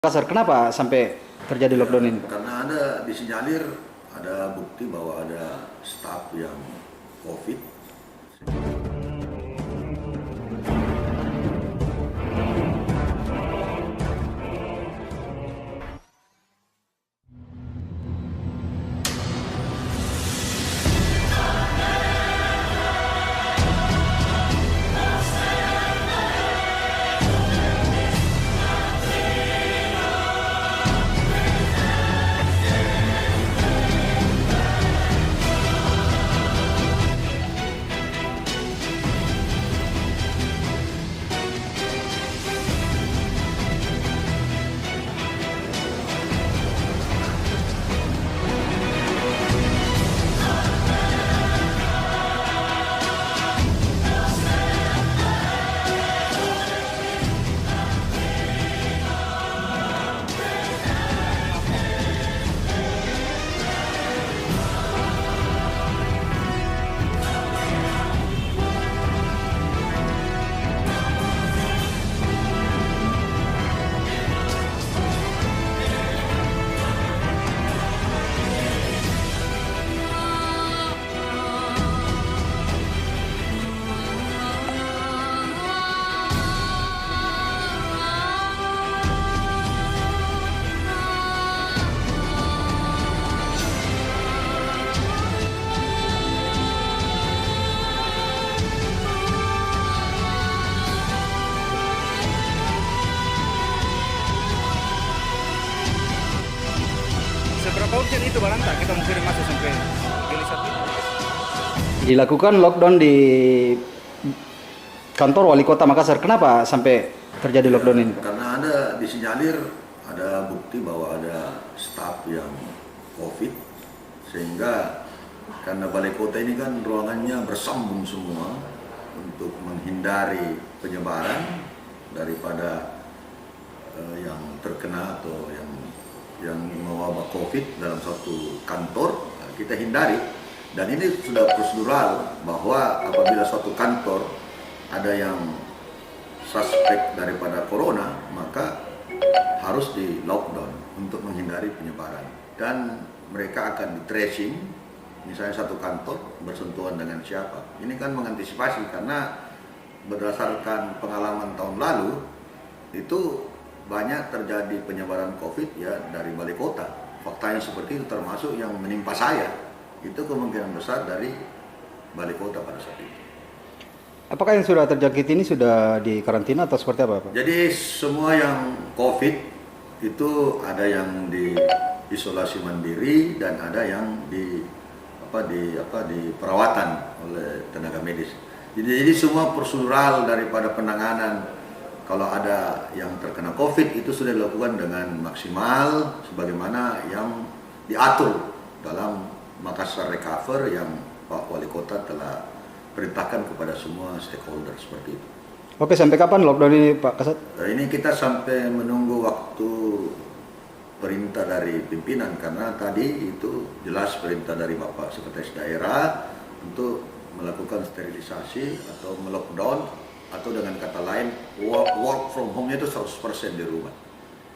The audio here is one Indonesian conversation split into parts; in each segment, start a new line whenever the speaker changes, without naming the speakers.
Makassar, kenapa sampai terjadi lockdown ini, Pak?
Karena ada disinyalir ada bukti bahwa ada staf yang COVID.
Seberapa urgent itu Balanta kita mungkin masuk sampai ini saat ini?
Dilakukan lockdown di kantor wali kota Makassar. Kenapa sampai terjadi lockdown ini, Pak?
Karena ada disinyalir ada bukti bahwa ada staf yang COVID, sehingga karena balai kota ini kan ruangannya bersambung semua untuk menghindari penyebaran daripada yang terkena atau yang mewabah COVID dalam satu kantor, kita hindari. Dan ini sudah prosedural bahwa apabila suatu kantor ada yang suspek daripada corona, maka harus di lockdown untuk menghindari penyebaran. Dan mereka akan di tracing, misalnya satu kantor bersentuhan dengan siapa. Ini kan mengantisipasi, karena berdasarkan pengalaman tahun lalu itu banyak terjadi penyebaran COVID ya dari balai kota. Faktanya seperti itu, termasuk yang menimpa saya. Itu kemungkinan besar dari balai kota pada saat itu.
Apakah yang sudah terjangkit ini sudah di karantina atau seperti apa, Pak?
Jadi semua yang COVID itu ada yang di isolasi mandiri dan ada yang di perawatan oleh tenaga medis. Jadi semua prosedural daripada penanganan. Kalau ada yang terkena COVID itu sudah dilakukan dengan maksimal sebagaimana yang diatur dalam Makassar Recover yang Pak Wali Kota telah perintahkan kepada semua stakeholder seperti itu.
Oke, sampai kapan lockdown ini, Pak Kasat?
Ini kita sampai menunggu waktu perintah dari pimpinan, karena tadi itu jelas perintah dari Bapak Sekretaris Daerah untuk melakukan sterilisasi atau melockdown, atau dengan kata lain work from home-nya itu 100% di rumah.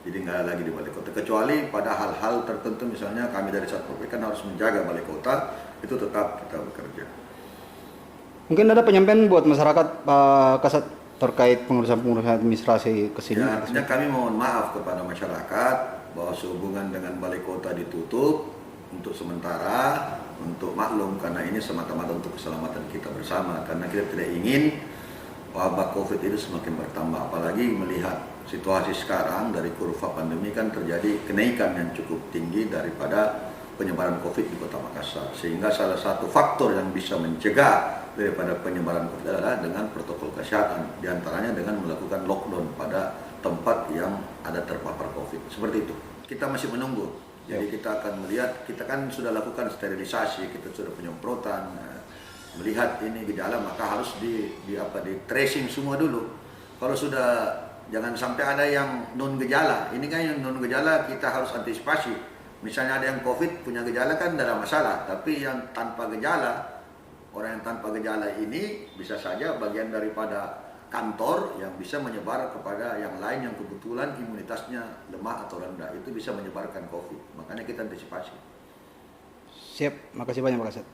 Jadi nggak ada lagi di balai kota, kecuali pada hal-hal tertentu, misalnya kami dari Satpol PP kan harus menjaga balai kota, itu tetap kita bekerja.
Mungkin ada penyampaian buat masyarakat, Pak Kasat, terkait pengurusan administrasi ke sini?
Ya, artinya kami mohon maaf kepada masyarakat bahwa sehubungan dengan balai kota ditutup untuk sementara, untuk maklum, karena ini semata-mata untuk keselamatan kita bersama, karena kita tidak ingin wabah COVID itu semakin bertambah, apalagi melihat situasi sekarang dari kurva pandemi kan terjadi kenaikan yang cukup tinggi daripada penyebaran COVID di Kota Makassar, sehingga salah satu faktor yang bisa mencegah daripada penyebaran COVID adalah dengan protokol kesehatan, diantaranya dengan melakukan lockdown pada tempat yang ada terpapar COVID. Seperti itu. Kita masih menunggu. Jadi kita akan melihat, kita kan sudah lakukan sterilisasi, kita sudah penyemprotan. Melihat ini gejala maka harus di tracing semua dulu. Kalau sudah, jangan sampai ada yang non gejala. Ini kan yang non gejala kita harus antisipasi. Misalnya ada yang COVID punya gejala kan tidak ada masalah, tapi yang tanpa gejala, orang yang tanpa gejala ini bisa saja bagian daripada kantor yang bisa menyebar kepada yang lain yang kebetulan imunitasnya lemah atau rendah, itu bisa menyebarkan COVID. Makanya kita antisipasi.
Siap, makasih banyak Pak Kasat.